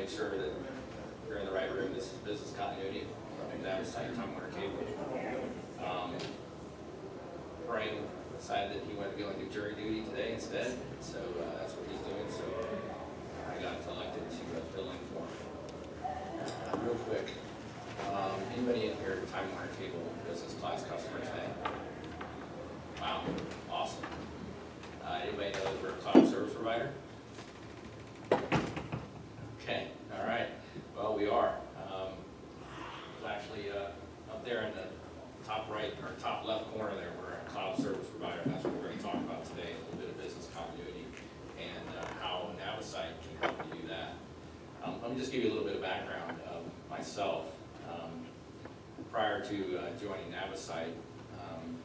make sure that you're in the right room. This is business continuity. That was Time Warner Cable. Frank decided that he wanted to go and do jury duty today instead, so that's what he's doing. So I got elected to fill in for him. Real quick, anybody in here Time Warner Cable business class customer today? Wow, awesome. Anybody know that we're a cloud service provider? Okay, all right. Well, we are. It's actually up there in the top right or top left corner there. We're a cloud service provider. That's what we're going to talk about today. A little bit of business continuity and how Navisite can help you do that. Let me just give you a little bit of background of myself. Prior to joining Navisite,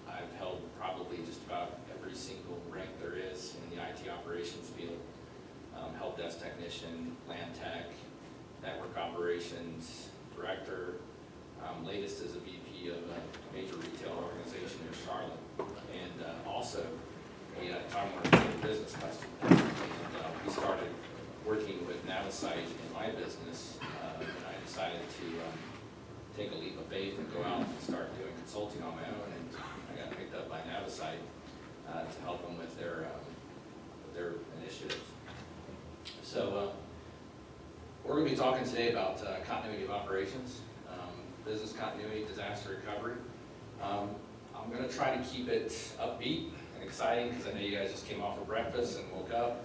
I've held probably just about every single rank there is in the IT operations field. Help desk technician, LAN tech, network operations director. Latest is a VP of a major retail organization in Charlotte, and also a Time Warner business customer. And we started working with Navisite in my business, and I decided to take a leap of faith and go out and start doing consulting on my own. And I got picked up by Navisite to help them with their initiatives. So we're going to be talking today about continuity of operations, business continuity, disaster recovery. I'm going to try to keep it upbeat and exciting because I know you guys just came off of breakfast and woke up.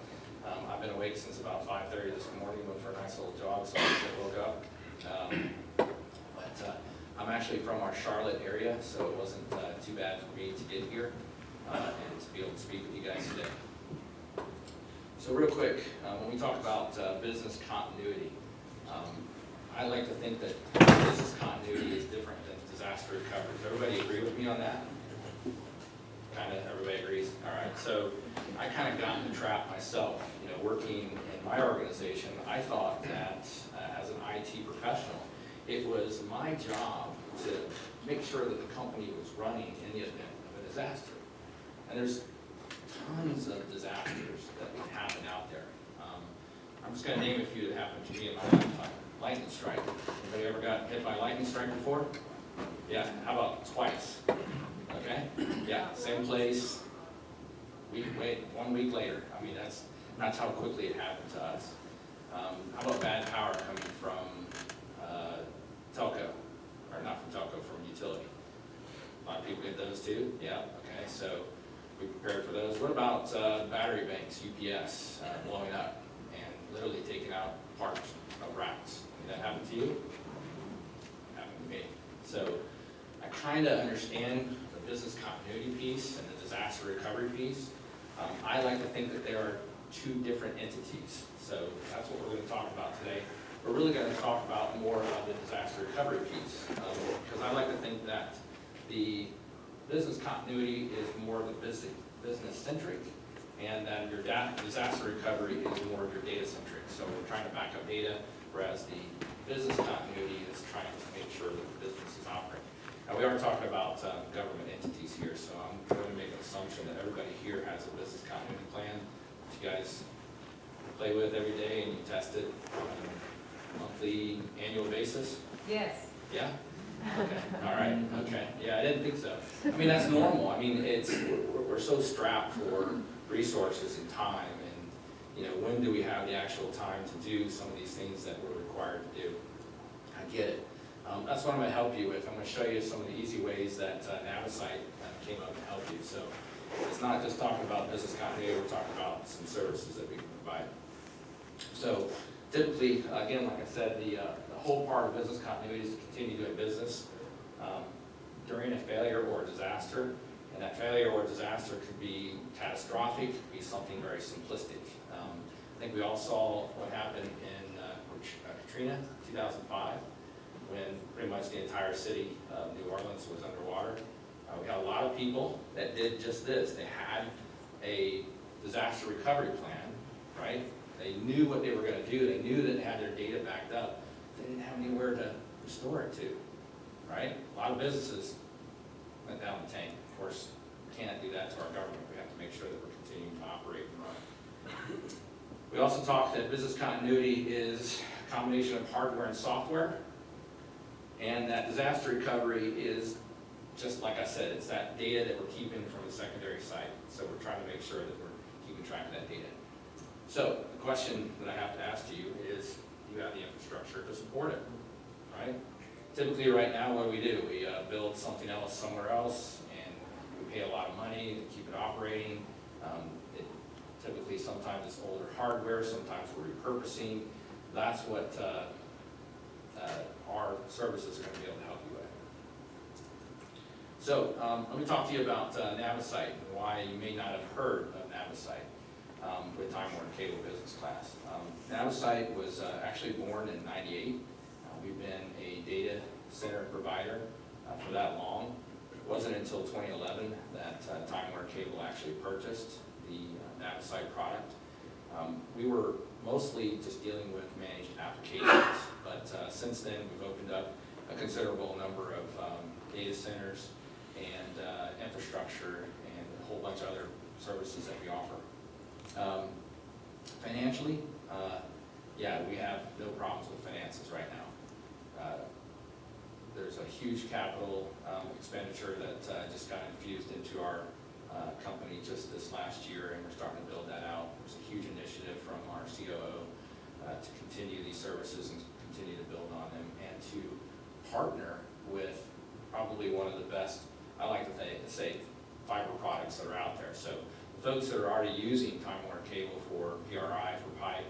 I've been awake since about 5:30 this morning, went for a nice little jog, so I woke up. But I'm actually from our Charlotte area, so it wasn't too bad for me to get here and to be able to speak with you guys today. So real quick, when we talk about business continuity, I like to think that business continuity is different than disaster recovery. Does everybody agree with me on that? Kind of, everybody agrees? All right, so I kind of got in the trap myself. You know, working in my organization, I thought that as an IT professional, it was my job to make sure that the company was running in the event of a disaster. And there's tons of disasters that can happen out there. I'm just going to name a few that happened to me in my lifetime. Lightning strike. Anybody ever got hit by lightning strike before? Yeah, how about twice? Okay, yeah, same place, 1 week later. I mean, that's how quickly it happened to us. How about bad power coming from telco, or not from telco, from utility? A lot of people get those too. Yeah, okay, so we prepared for those. What about battery banks, UPS, blowing up and literally taking out parts of racks? Did that happen to you? It happened to me. So I kind of understand the business continuity piece and the disaster recovery piece. I like to think that there are two different entities. So that's what we're going to talk about today. We're really going to talk about more of the disaster recovery piece because I like to think that the business continuity is more of the business centric, and then your disaster recovery is more of your data centric. So we're trying to back up data, whereas the business continuity is trying to make sure that the business is operating. Now we are talking about government entities here, so I'm going to make an assumption that everybody here has a business continuity plan that you guys play with every day and you test it on a monthly, annual basis. Yes. Yeah? Okay, all right, okay. Yeah, I didn't think so. I mean, that's normal. I mean, we're so strapped for resources and time, and, you know, when do we have the actual time to do some of these things that we're required to do? I get it. That's what I'm going to help you with. I'm going to show you some of the easy ways that Navisite came up to help you. So it's not just talking about business continuity, we're talking about some services that we can provide. So typically, again, like I said, the whole part of business continuity is to continue doing business during a failure or a disaster. And that failure or disaster could be catastrophic, could be something very simplistic. I think we all saw what happened in Katrina, 2005, when pretty much the entire city of New Orleans was underwater. We had a lot of people that did just this. They had a disaster recovery plan, right? They knew what they were going to do. They knew that they had their data backed up. They didn't have anywhere to restore it to, right? A lot of businesses went down the tank. Of course, we can't do that to our government. We have to make sure that we're continuing to operate and run. We also talked that business continuity is a combination of hardware and software. And that disaster recovery is, just like I said, it's that data that we're keeping from the secondary site. So we're trying to make sure that we're keeping track of that data. So the question that I have to ask you is, do you have the infrastructure to support it, right? Typically right now, what do? We build something else somewhere else, and we pay a lot of money to keep it operating. Typically, sometimes it's older hardware, sometimes we're repurposing. That's what our services are going to be able to help you with. So let me talk to you about Navisite and why you may not have heard of Navisite with Time Warner Cable Business Class. Navisite was actually born in '98. We've been a data center provider for that long. It wasn't until 2011 that Time Warner Cable actually purchased the Navisite product. We were mostly just dealing with managed applications, but since then we've opened up a considerable number of data centers and infrastructure and a whole bunch of other services that we offer. Financially, yeah, we have no problems with finances right now. There's a huge capital expenditure that just got infused into our company just this last year, and we're starting to build that out. There's a huge initiative from our COO to continue these services and continue to build on them, and to partner with probably one of the best, I like to say, fiber products that are out there. So the folks that are already using Time Warner Cable for PRI, for pipe,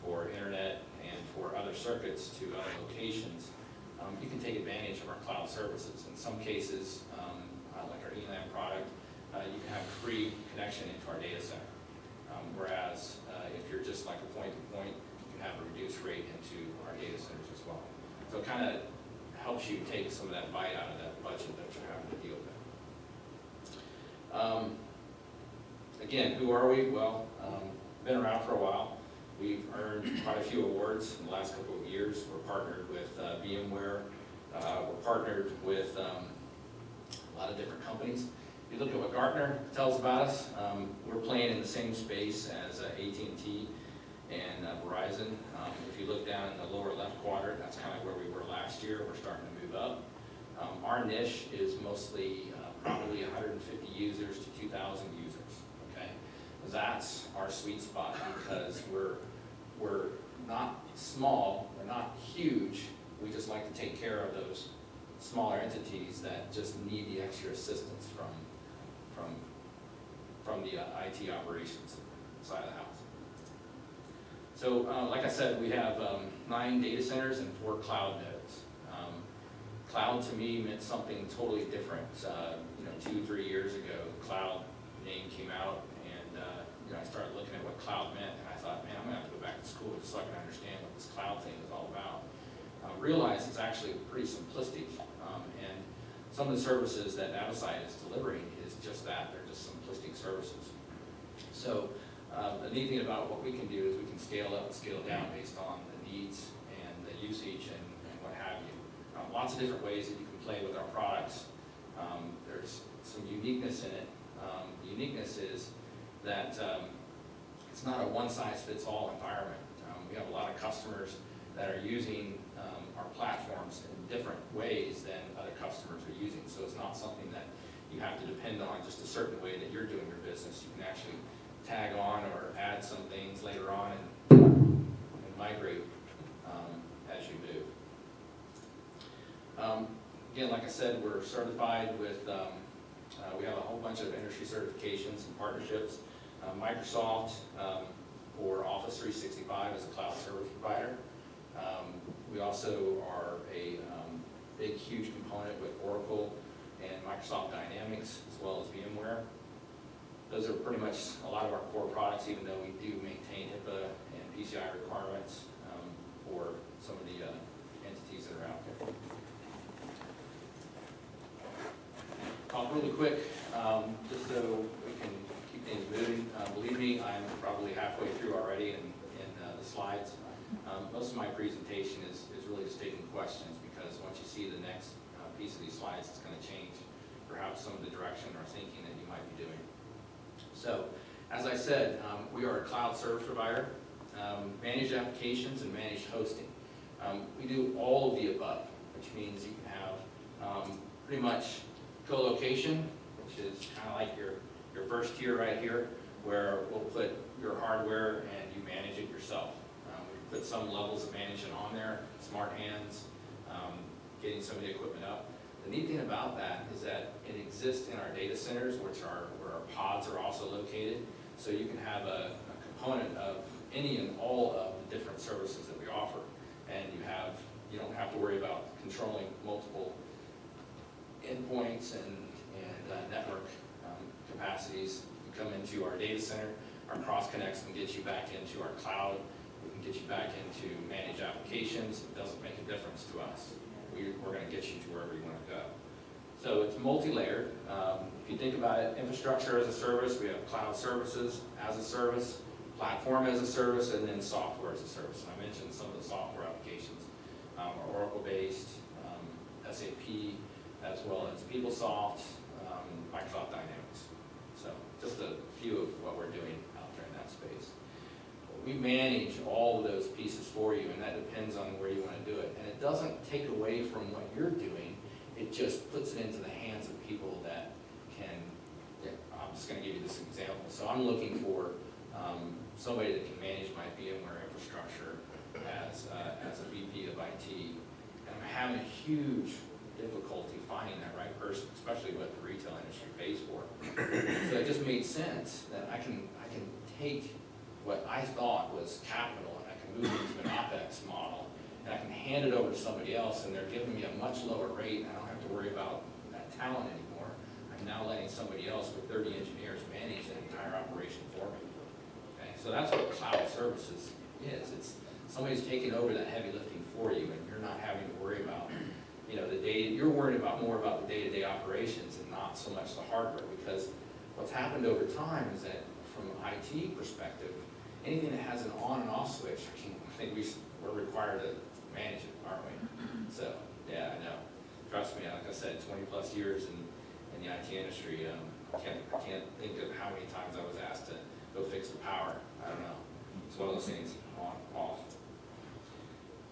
for internet, and for other circuits to other locations, you can take advantage of our cloud services. In some cases, like our ELAN product, you can have a free connection into our data center. Whereas if you're just like a point-to-point, you can have a reduced rate into our data centers as well. So it kind of helps you take some of that bite out of that budget that you're having to deal with. Again, who are we? Well, been around for a while. We've earned quite a few awards in the last couple of years. We're partnered with VMware. We're partnered with a lot of different companies. If you look at what Gartner tells about us, we're playing in the same space as AT&T and Verizon. If you look down in the lower left quadrant, that's kind of where we were last year. We're starting to move up. Our niche is mostly probably 150 users to 2,000 users. Okay, that's our sweet spot because we're not small, we're not huge. We just like to take care of those smaller entities that just need the extra assistance from the IT operations side of the house. So like I said, we have 9 data centers and 4 cloud nodes. Cloud to me meant something totally different. 2-3 years ago, the cloud name came out, and I started looking at what cloud meant, and I thought, man, I'm gonna have to go back to school just so I can understand what this cloud thing is all about. Realize it's actually pretty simplistic, and some of the services that Navisite is delivering is just that. They're just simplistic services. So the neat thing about what we can do is we can scale up and scale down based on the needs and the usage and what have you. Lots of different ways that you can play with our products. There's some uniqueness in it. The uniqueness is that it's not a one-size-fits-all environment. We have a lot of customers that are using our platforms in different ways than other customers are using. So it's not something that you have to depend on just a certain way that you're doing your business. You can actually tag on or add some things later on and migrate as you move. Again, like I said, we're certified with, we have a whole bunch of industry certifications and partnerships. Microsoft for Office 365 as a cloud service provider. We also are a big, huge component with Oracle and Microsoft Dynamics, as well as VMware. Those are pretty much a lot of our core products, even though we do maintain HIPAA and PCI requirements for some of the entities that are out there. Talk really quick, just so we can keep things moving. Believe me, I'm probably halfway through already in the slides. Most of my presentation is really just taking questions, because once you see the next piece of these slides, it's going to change perhaps some of the direction or thinking that you might be doing. So, as I said, we are a cloud service provider. managed applications and managed hosting. We do all of the above, which means you can have pretty much co-location, which is kind of like your first tier right here, where we'll put your hardware and you manage it yourself. We put some levels of management on there, smart hands, getting some of the equipment up. The neat thing about that is that it exists in our data centers, where our pods are also located. So you can have a component of any and all of the different services that we offer. And you don't have to worry about controlling multiple endpoints and network capacities. You come into our data center, our cross connects can get you back into our cloud. We can get you back into managed applications. It doesn't make a difference to us. We're going to get you to wherever you want to go. So it's multi-layered. If you think about it, infrastructure as a service, we have cloud services as a service, platform as a service, and then software as a service. And I mentioned some of the software applications are Oracle-based, SAP, as well as PeopleSoft, Microsoft Dynamics. So just a few of what we're doing out there in that space. We manage all of those pieces for you, and that depends on where you want to do it. And it doesn't take away from what you're doing, it just puts it into the hands of people that can, I'm just going to give you this example. So I'm looking for somebody that can manage my VMware infrastructure as a VP of IT. And I'm having a huge difficulty finding that right person, especially what the retail industry pays for. So it just made sense that I can take what I thought was capital and I can move it into an OpEx model, and I can hand it over to somebody else, and they're giving me a much lower rate, and I don't have to worry about that talent anymore. I'm now letting somebody else with 30 engineers manage the entire operation for me. Okay, so that's what cloud services is. It's somebody's taking over that heavy lifting for you, and you're not having to worry about, the data. You're worried more about the day-to-day operations and not so much the hardware, because what's happened over time is that from an IT perspective, anything that has an on and off switch, I think we're required to manage it, aren't we? So, yeah, I know. Trust me, like I said, 20 plus years in the IT industry, I can't think of how many times I was asked to go fix the power. I don't know. It's one of those things, on, off.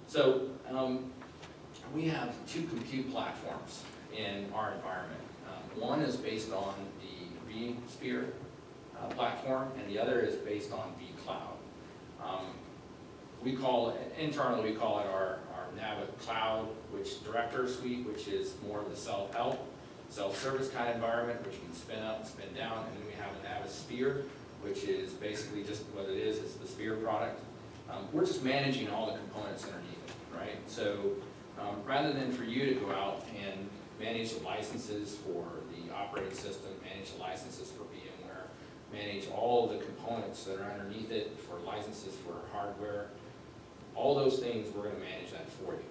So, we have two compute platforms in our environment. One is based on the vSphere platform, and the other is based on vCloud. Internally we call it our Navic Cloud, which Director Suite, which is more of the self-help, self-service kind of environment, which you can spin up and spin down, and then we have a Navisphere, which is basically just what it is. It's the Sphere product. We're just managing all the components underneath it, right? So rather than for you to go out and manage the licenses for the operating system, manage the licenses for VMware, manage all the components that are underneath it for licenses for hardware, all those things, we're going to manage that for you.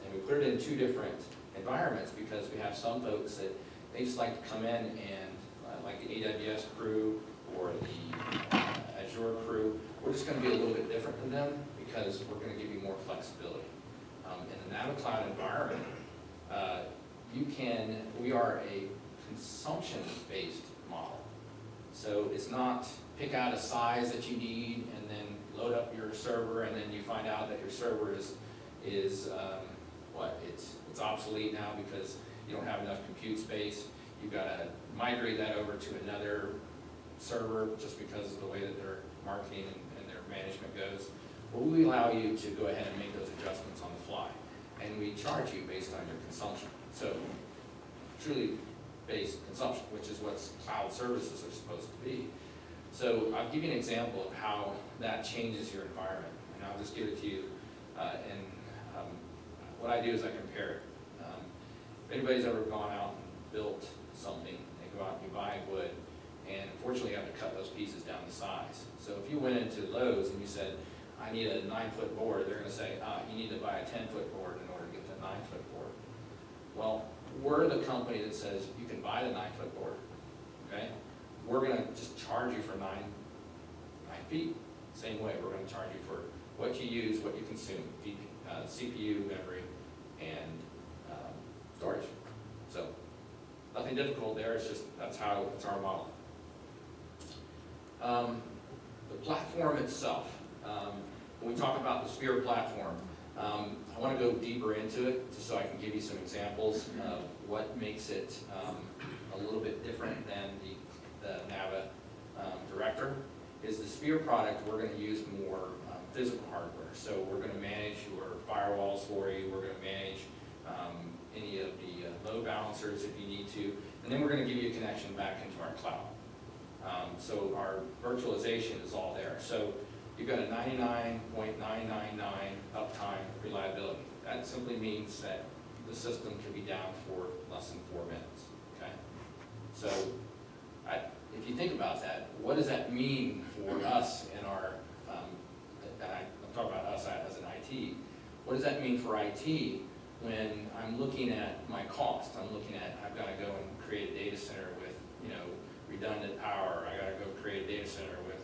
And we put it in two different environments because we have some folks that they just like to come in and, like the AWS crew or the Azure crew, we're just going to be a little bit different than them because we're going to give you more flexibility. In the Navicloud environment, we are a consumption-based model. So it's not pick out a size that you need and then load up your server, and then you find out that your server is it's obsolete now because you don't have enough compute space. You've got to migrate that over to another server just because of the way that their marketing and their management goes. Well, we allow you to go ahead and make those adjustments on the fly, and we charge you based on your consumption. So truly based consumption, which is what cloud services are supposed to be. So I'll give you an example of how that changes your environment, and I'll just give it to you. What I do is I compare it. If anybody's ever gone out and built something, they go out and you buy wood, and unfortunately you have to cut those pieces down to size. So if you went into Lowe's and you said, I need a 9-foot board, they're going to say, you need to buy a 10-foot board in order to get the 9-foot board. Well, we're the company that says you can buy the 9-foot board, okay? We're going to just charge you for 9 feet. Same way, we're going to charge you for what you use, what you consume, CPU, memory, and storage. So nothing difficult there. It's just it's our model. The platform itself. when we talk about the Sphere platform, I want to go deeper into it just so I can give you some examples of what makes it a little bit different than the NAVA Director. Is the Sphere product, we're going to use more physical hardware. So we're going to manage your firewalls for you, we're going to manage any of the load balancers if you need to, and then we're going to give you a connection back into our cloud. So our virtualization is all there. So you've got a 99.999 uptime reliability. That simply means that the system can be down for less than 4 minutes, okay? So if you think about that, what does that mean for us in our, and I'm talking about us as an IT, what does that mean for IT when I'm looking at my cost? I'm looking at, I've got to go and create a data center with, you know, redundant power. I got to go create a data center with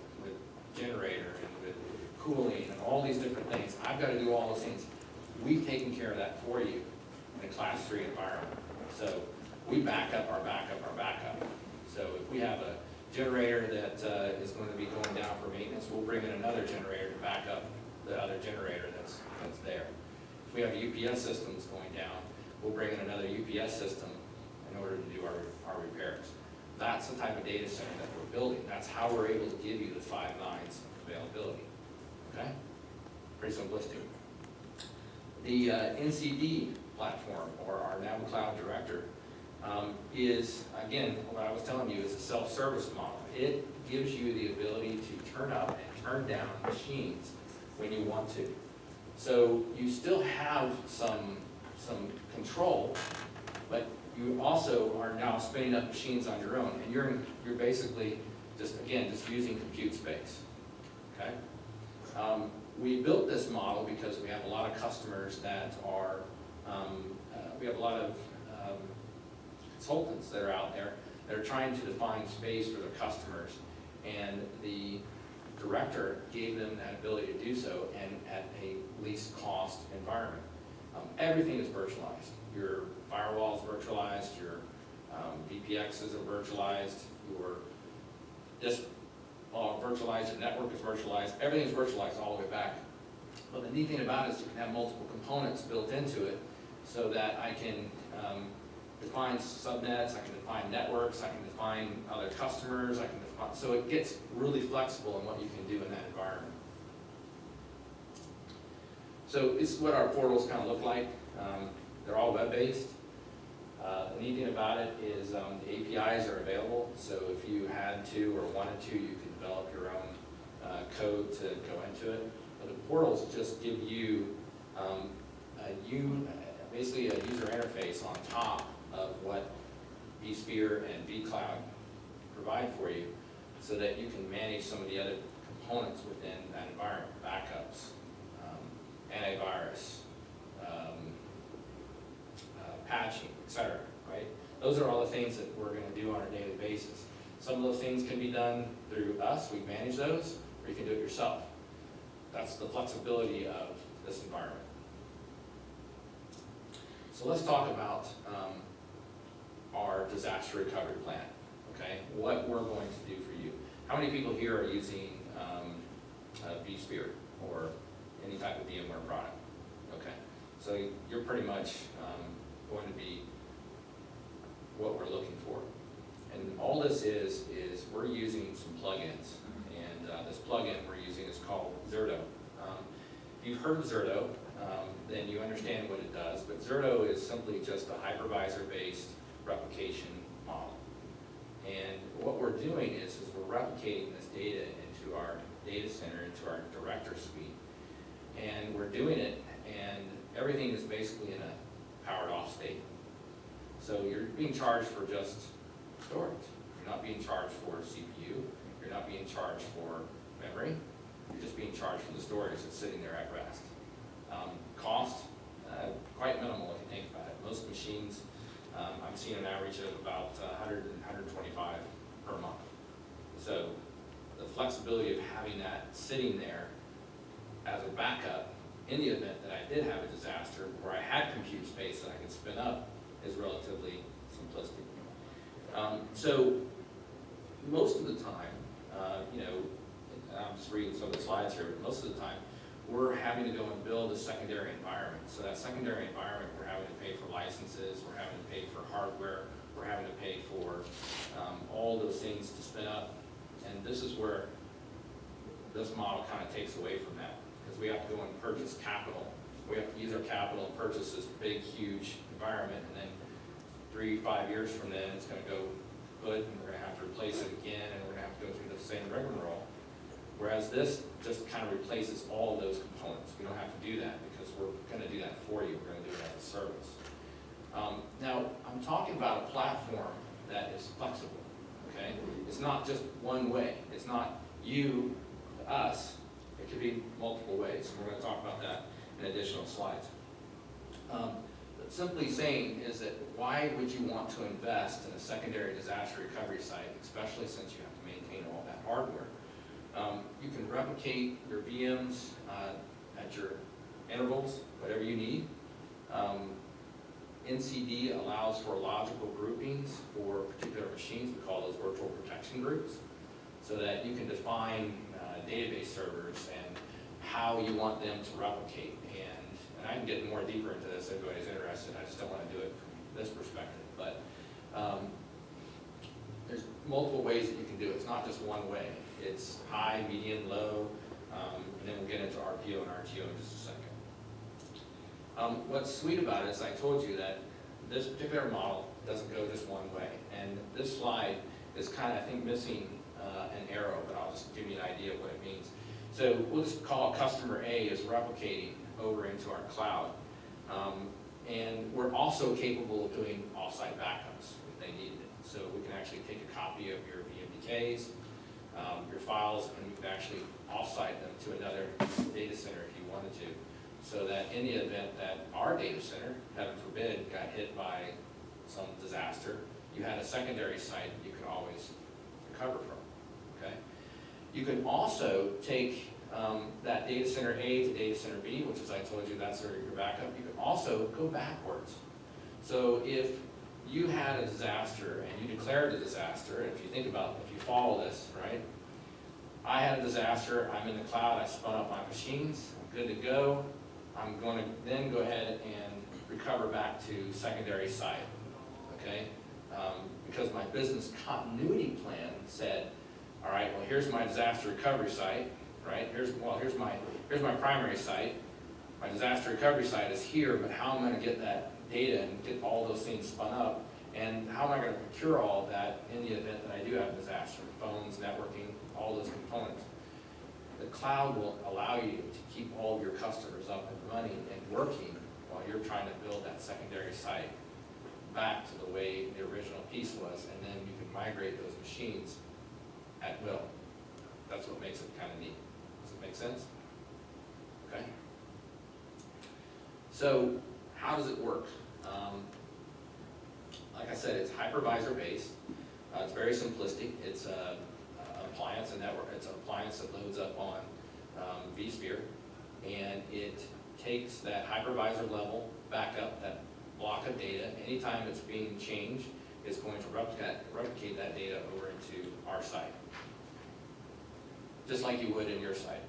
generator and with cooling and all these different things. I've got to do all those things. We've taken care of that for you in a class 3 environment. So we back up our backup, our backup. So if we have a generator that is going to be going down for maintenance, we'll bring in another generator to back up the other generator that's there. If we have UPS systems going down, we'll bring in another UPS system in order to do our repairs. That's the type of data center that we're building. That's how we're able to give you the 5 nines availability. Okay? Pretty simplistic. The NCD platform, or our NAVA Cloud Director, is, again, what I was telling you, is a self-service model. It gives you the ability to turn up and turn down machines when you want to. So you still have some control, but you also are now spinning up machines on your own, and you're basically just using compute space. Okay. We built this model because we have a lot of customers that are, we have a lot of consultants that are out there that are trying to define space for their customers, and the director gave them that ability to do so, and at a least cost environment. Everything is virtualized. Your firewall is virtualized, your VPXs are virtualized, your disk virtualized, your network is virtualized, everything is virtualized all the way back. But the neat thing about it is you can have multiple components built into it so that I can define subnets, I can define networks, I can define other customers, I can define, so it gets really flexible in what you can do in that environment. So this is what our portals kind of look like. They're all web-based. The neat thing about it is the APIs are available, so if you had to or wanted to, you could develop your own code to go into it. But the portals just give you basically a user interface on top of what vSphere and vCloud provide for you, so that you can manage some of the other components within that environment, backups, antivirus, patching, etc. Right? Those are all the things that we're going to do on a daily basis. Some of those things can be done through us, we manage those, or you can do it yourself. That's the flexibility of this environment. So let's talk about our disaster recovery plan, okay? What we're going to do for you. How many people here are using vSphere or any type of VMware product? Okay, so you're pretty much going to be what we're looking for. And all this is we're using some plugins, and this plugin we're using is called Zerto. If you've heard of Zerto, then you understand what it does, but Zerto is simply just a hypervisor-based replication model. And what we're doing is we're replicating this data into our data center, into our director suite. And we're doing it, and everything is basically in a powered off state. So you're being charged for just storage. You're not being charged for CPU. You're not being charged for memory. You're just being charged for the storage that's sitting there at rest. Cost, quite minimal if you think about it. Most machines, I'm seeing an average of about 100 and 125 per month. So the flexibility of having that sitting there as a backup in the event that I did have a disaster where I had compute space that I could spin up is relatively simplistic. So most of the time, and I'm just reading some of the slides here, but most of the time, we're having to go and build a secondary environment. So that secondary environment, we're having to pay for licenses, we're having to pay for hardware, we're having to pay for all those things to spin up. And this is where this model kind of takes away from that, because we have to go and purchase capital. We have to use our capital and purchase this big, huge environment, and then 3-5 years from then, it's going to go good, and we're going to have to replace it again, and we're going to have to go through the same rigmarole. Whereas this just kind of replaces all of those components. We don't have to do that because we're going to do that for you. We're going to do it as a service. Now, I'm talking about a platform that is flexible, okay? It's not just one way. It's not you to us. It could be multiple ways. And we're going to talk about that in additional slides. But simply saying is that why would you want to invest in a secondary disaster recovery site, especially since you have to maintain all that hardware? You can replicate your VMs at your intervals, whatever you need. NCD allows for logical groupings for particular machines. We call those virtual protection groups, so that you can define database servers and how you want them to replicate. And I can get more deeper into this if anybody's interested. I just don't want to do it from this perspective. But there's multiple ways that you can do it. It's not just one way. It's high, medium, low, and then we'll get into RPO and RTO in just a second. What's sweet about it is I told you that this particular model doesn't go just one way. And this slide is kind of, I think, missing an arrow, but I'll just give you an idea of what it means. So we'll just call customer A is replicating over into our cloud. And we're also capable of doing offsite backups if they needed it. So we can actually take a copy of your VMDKs, your files, and you can actually offsite them to another data center if you wanted to, so that in the event that our data center, heaven forbid, got hit by some disaster, you had a secondary site you could always recover from, okay? You can also take that data center A to data center B, which, as I told you, that's your backup. You can also go backwards. So if you had a disaster and you declared a disaster, and if you think about, if you follow this, right? I had a disaster, I'm in the cloud, I spun up my machines, I'm good to go. I'm going to then go ahead and recover back to secondary site, okay? Because my business continuity plan said, all right, well, here's my disaster recovery site, right? Here's my primary site. My disaster recovery site is here, but how am I going to get that data and get all those things spun up? And how am I going to procure all of that in the event that I do have a disaster? Phones, networking, all those components. The cloud will allow you to keep all of your customers up and running and working while you're trying to build that secondary site back to the way the original piece was, and then you can migrate those machines at will. That's what makes it kind of neat. Does it make sense? Okay. So how does it work? Like I said, it's hypervisor based. It's very simplistic. It's a appliance, a network. It's an appliance that loads up on vSphere, and it takes that hypervisor level backup, that block of data. Anytime it's being changed, it's going to replicate that data over into our site, just like you would in your site.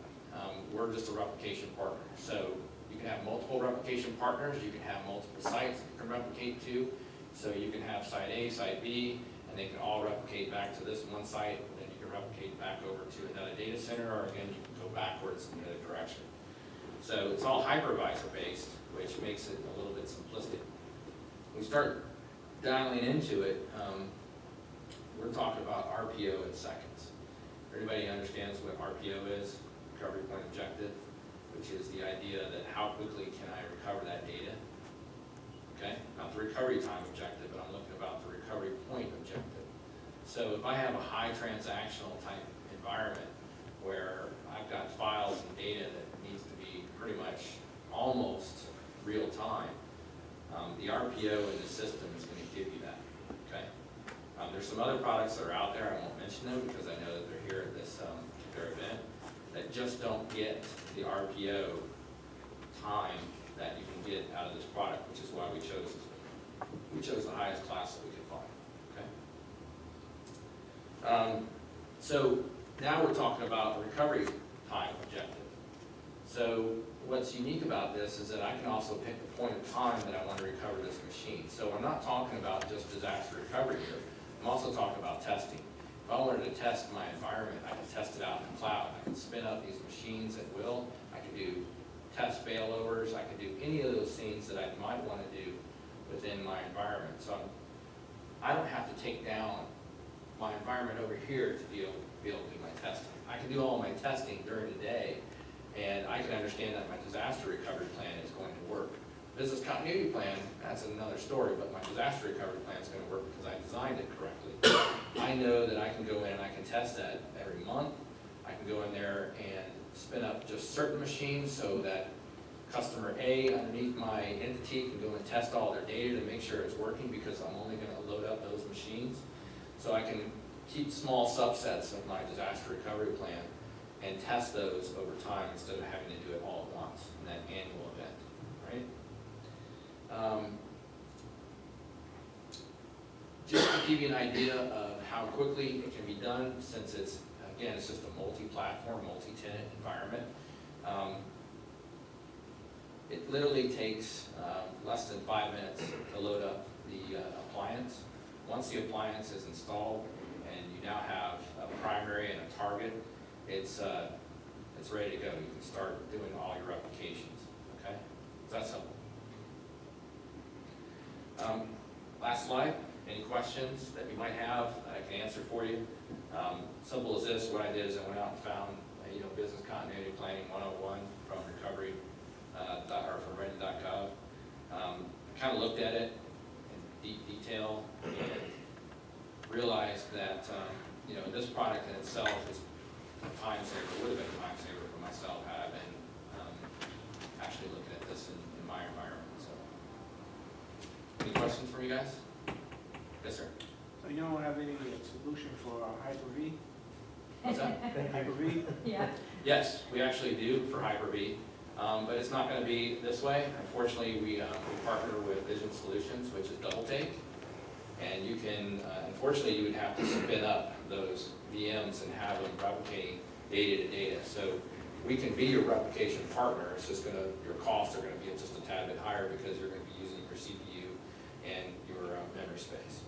We're just a replication partner, so you can have multiple replication partners. You can have multiple sites that you can replicate to. So you can have site A, site B, and they can all replicate back to this one site. Then you can replicate back over to another data center, or again, you can go backwards in the other direction. So it's all hypervisor based, which makes it a little bit simplistic. When we start dialing into it, we're talking about RPO and seconds. Everybody understands what RPO is, recovery point objective, which is the idea that how quickly can I recover that data. Okay, not the recovery time objective, but I'm looking about the recovery point objective. So if I have a high transactional type environment where I've got files and data that needs to be pretty much almost real time, the RPO in the system is going to give you that. Okay, there's some other products that are out there. I won't mention them because I know that they're here at this particular event that just don't get the RPO time that you can get out of this product, which is why we chose the highest class that we could find. Okay. So Now we're talking about recovery time objective. So what's unique about this is that I can also pick the point of time that I want to recover this machine. So I'm not talking about just disaster recovery here. I'm also talking about testing. If I wanted to test my environment, I can test it out in the cloud. I can spin up these machines at will. I can do test failovers. I can do any of those things that I might want to do within my environment. So I don't have to take down my environment over here to be able to do my testing. I can do all my testing during the day, and I can understand that my disaster recovery plan is going to work. Business continuity plan, that's another story, but my disaster recovery plan is going to work because I designed it correctly. I know that I can go in and I can test that every month. I can go in there and spin up just certain machines so that customer A underneath my entity can go and test all their data to make sure it's working, because I'm only going to load up those machines. So I can keep small subsets of my disaster recovery plan and test those over time instead of having to do it all at once in that annual event, right? Just to give you an idea of how quickly it can be done, since it's, again, it's just a multi-platform, multi-tenant environment. It literally takes less than 5 minutes to load up the appliance. Once the appliance is installed and you now have a primary and a target, it's ready to go. You can start doing all your applications, okay? So that's simple. Last slide. Any questions that you might have that I can answer for you? Simple as this. What I did is I went out and found Business Continuity Planning 101 from recovery or from ready.gov. Kind of looked at it in deep detail and realized that this product in itself is a time saver. Would have been a time saver for myself had I been actually looking at this in my environment. So, any questions from you guys? Yes, sir. So you don't have any solution for Hyper-V? What's that? Hyper-V? Yeah. Yes, we actually do for Hyper-V, but it's not going to be this way. Unfortunately, we partner with Vision Solutions, which is double take, and you can, unfortunately, you would have to spin up those VMs and have them replicating data to data. So we can be your replication partner. It's just going to, your costs are going to be just a tad bit higher because you're going to be using your CPU and your memory space.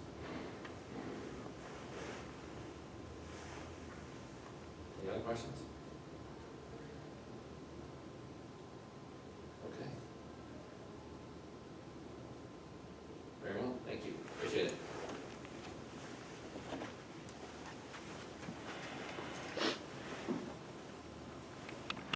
Any other questions?